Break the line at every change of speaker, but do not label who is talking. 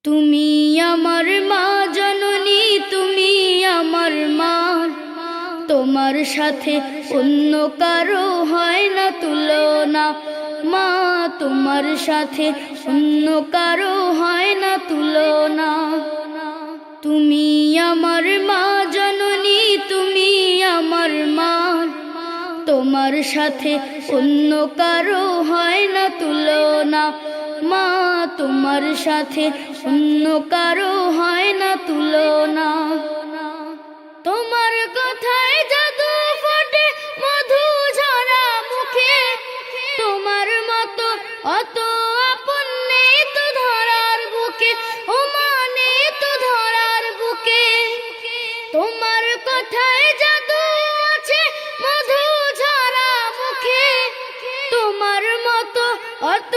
তুমি আমার মা জননী, তুমি আমার মা, তোমার সাথে অন্য কারো হয় না তুলনা। মা তোমার সাথে অন্য কারো হয় না তুলনা। তুমি আমার মা জননী, তুমি আমার মা, তোমার সাথে অন্য কারো হয় না তুলনা। মা তোমার সাথে অন্য কারো হয় না তুলনা। তোমার কথায় জাদু ফোটে মধু ঝরা মুখে, তোমার মতো অত আপন নেই তো ধরার বুকে, ও মা নেই তো ধরার বুকে। তোমার কথায় জাদু আছে মধু ঝরা মুখে, তোমার মতো অত